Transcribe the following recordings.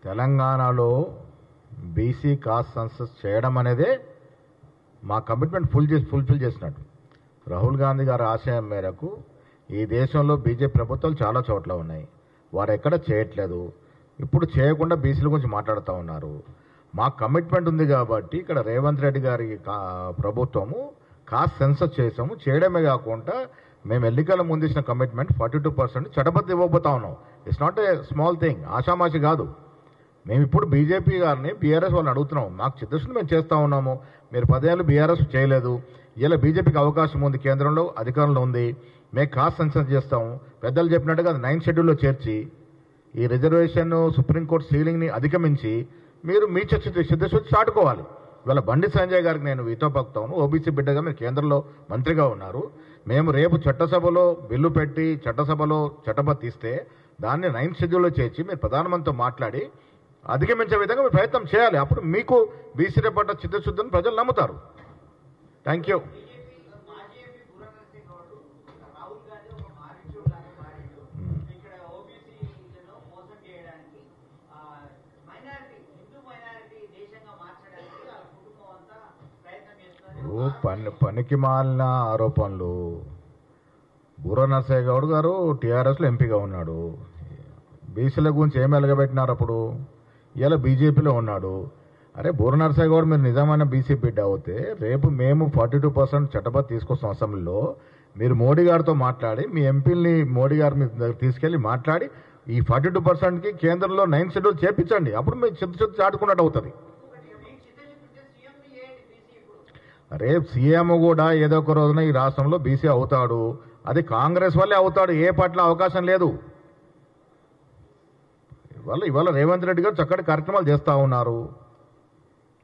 తెలంగాణలో BC cost census చేయడం అనేదే మా కమిట్మెంట్ ఫుల్ఫిల్ చేసినట్టు. రాహుల్ గాంధీ గారి ఆశయం మేరకు ఈ దేశంలో బీజేపీ ప్రభుత్వాలు చాలా చోట్ల ఉన్నాయి, వారు ఎక్కడ చేయట్లేదు. ఇప్పుడు చేయకుండా బీసీల గురించి మాట్లాడుతూ ఉన్నారు. మా కమిట్మెంట్ ఉంది కాబట్టి ఇక్కడ రేవంత్ రెడ్డి గారి ప్రభుత్వము కాస్ట్ సెన్సస్ చేసాము. చేయడమే కాకుండా మేము ఎన్నికల ముందు ఇచ్చిన కమిట్మెంట్ 42% చట్టబద్ధ ఇవ్వబోతా ఉన్నాం. It's not a small thing, ఆషామాషి కాదు. మేము ఇప్పుడు బీజేపీ గారిని బీఆర్ఎస్ వాళ్ళని అడుగుతున్నాం, మాకు చిత్తశుద్ధి మేము చేస్తూ ఉన్నాము, మీరు 10 ఏళ్ళు బీఆర్ఎస్ చేయలేదు, ఇలా బీజేపీకి అవకాశం ఉంది, కేంద్రంలో అధికారంలో ఉంది, మేము కాస్ట్ సెన్సస్ చేస్తాము. పెద్దలు చెప్పినట్టుగా అది 9th షెడ్యూల్లో చేర్చి ఈ రిజర్వేషన్ సుప్రీంకోర్టు సీలింగ్ని అధిగమించి మీరు మీ చిత్తశుద్ధి చాటుకోవాలి. ఇవాళ బండి సంజయ్ గారికి నేను వీతో పక్కుతాను, ఓబీసీ బిడ్డగా మీరు కేంద్రంలో మంత్రిగా ఉన్నారు. మేము రేపు చట్టసభలో బిల్లు పెట్టి చట్టసభలో చట్టబద్ధ తీస్తే దాన్ని 9th షెడ్యూల్లో చేర్చి మీరు ప్రధానమంత్రితో మాట్లాడి అధిగమించే విధంగా మీరు ప్రయత్నం చేయాలి. అప్పుడు మీకు బీసీల పట్ల చిత్తశుద్ధిని ప్రజలు నమ్ముతారు. Thank you. పనికి మాలిన ఆరోపణలు. బూర నరసయ్య గౌడ్ గారు టీఆర్ఎస్లో ఎంపీగా ఉన్నాడు, బీసీల గురించి ఏమి ఎలగబెట్టినారు అప్పుడు? ఇలా బీజేపీలో ఉన్నాడు. అరే బూర నరసయ్య గౌడ్ మీరు నిజమైన బీసీ బిడ్డ అవుతే రేపు మేము 42% చట్టబద్ధ తీసుకొస్తాం అసెంబ్లీలో. మీరు మోడీ గారితో మాట్లాడి మీ ఎంపీలని మోడీ గారి మీద తీసుకెళ్లి మాట్లాడి ఈ 42%కి కేంద్రంలో 9th షెడ్యూల్ చేపించండి. అప్పుడు మీరు చిత్తశుద్ధి చాటుకున్నట్టు అవుతుంది. రేపు సీఎం కూడా ఏదో ఒక రోజున ఈ రాష్ట్రంలో బీసీ అవుతాడు, అది కాంగ్రెస్ వల్లే అవుతాడు, ఏ పట్ల అవకాశం లేదు. ఇవాళ రేవంత్ రెడ్డి గారు చక్కటి కార్యక్రమాలు చేస్తూ ఉన్నారు.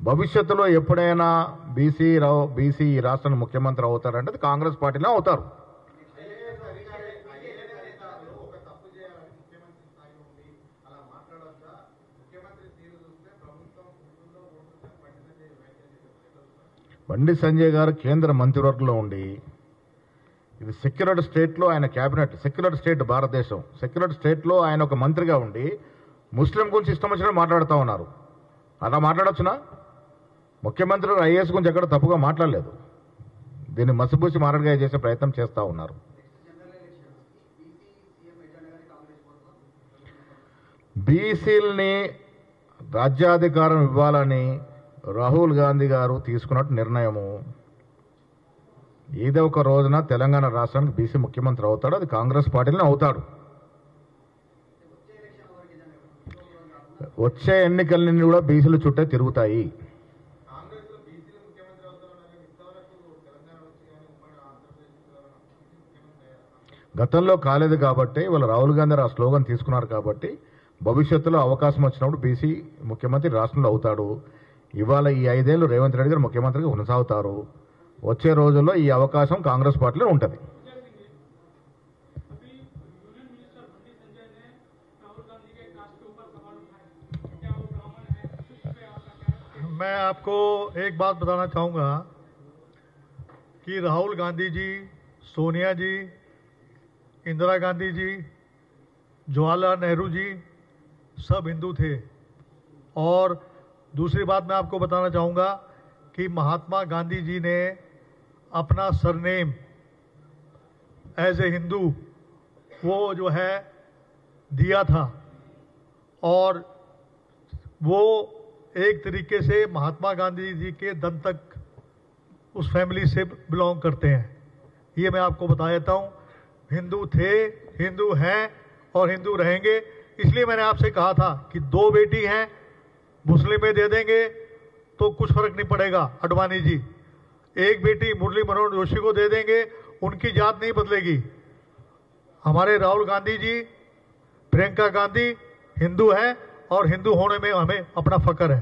భవిష్యత్తులో ఎప్పుడైనా బీసీ ఈ రాష్ట్రానికి ముఖ్యమంత్రి అవుతారంటే అది కాంగ్రెస్ పార్టీలో అవుతారు. బండి సంజయ్ గారు కేంద్ర మంత్రివర్గంలో ఉండి ఇది సెక్యులర్ స్టేట్లో ఆయన క్యాబినెట్, సెక్యులర్ స్టేట్ భారతదేశం, సెక్యులర్ స్టేట్లో ఆయన ఒక మంత్రిగా ఉండి ముస్లిం గురించి ఇష్టం వచ్చినట్టు మాట్లాడుతూ ఉన్నారు. అలా మాట్లాడొచ్చునా? ముఖ్యమంత్రి ఐఏఎస్ గురించి ఎక్కడ తప్పుగా మాట్లాడలేదు. దీన్ని మసిపూసి మారడిగా చేసే ప్రయత్నం చేస్తూ ఉన్నారు. బీసీలని రాజ్యాధికారం ఇవ్వాలని రాహుల్ గాంధీ గారు తీసుకున్నట్టు నిర్ణయము ఏదో ఒక రోజున తెలంగాణ రాష్ట్రానికి బీసీ ముఖ్యమంత్రి అవుతాడు, అది కాంగ్రెస్ పార్టీలోనే అవుతాడు. వచ్చే ఎన్నికలన్నీ కూడా బీసీల చుట్టే తిరుగుతాయి. గతంలో కాలేదు కాబట్టి వాళ్ళ రాహుల్ గాంధీ ఆ స్లోగన్ తీసుకున్నారు కాబట్టి భవిష్యత్తులో అవకాశం వచ్చినప్పుడు బీసీ ముఖ్యమంత్రి రాష్ట్రంలో అవుతాడు. ఇవాళ ఈ 5 ఏళ్ళు రేవంత్ రెడ్డి గారు ముఖ్యమంత్రిగా కొనసాగుతారు. వచ్చే రోజుల్లో ఈ అవకాశం కాంగ్రెస్ పార్టీలో ఉంటుంది. मैं आपको एक बात बताना चाहूँगा कि राहुल गांधी जी, सोनिया जी, इंदिरा गांधी जी, जवाहरलाल नेहरू जी सब हिंदू थे। और दूसरी बात मैं आपको बताना चाहूँगा कि महात्मा गांधी जी ने अपना सरनेम एज ए हिंदू वो जो है दिया था, और वो एक तरीके से महात्मा गांधी जी के दम तक उस फैमिली से बिलोंग करते हैं। ये मैं आपको बता देता हूँ। हिंदू थे, हिंदू हैं और हिंदू रहेंगे। इसलिए मैंने आपसे कहा था कि 2 बेटी हैं, मुस्लिम में दे देंगे तो कुछ फर्क नहीं पड़ेगा अडवाणी जी। 1 बेटी मुरली मनोहर जोशी को दे देंगे, उनकी जात नहीं बदलेगी। हमारे राहुल गांधी जी, प्रियंका गांधी हिंदू हैं और हिंदू होने में हमें अपना फख्र है।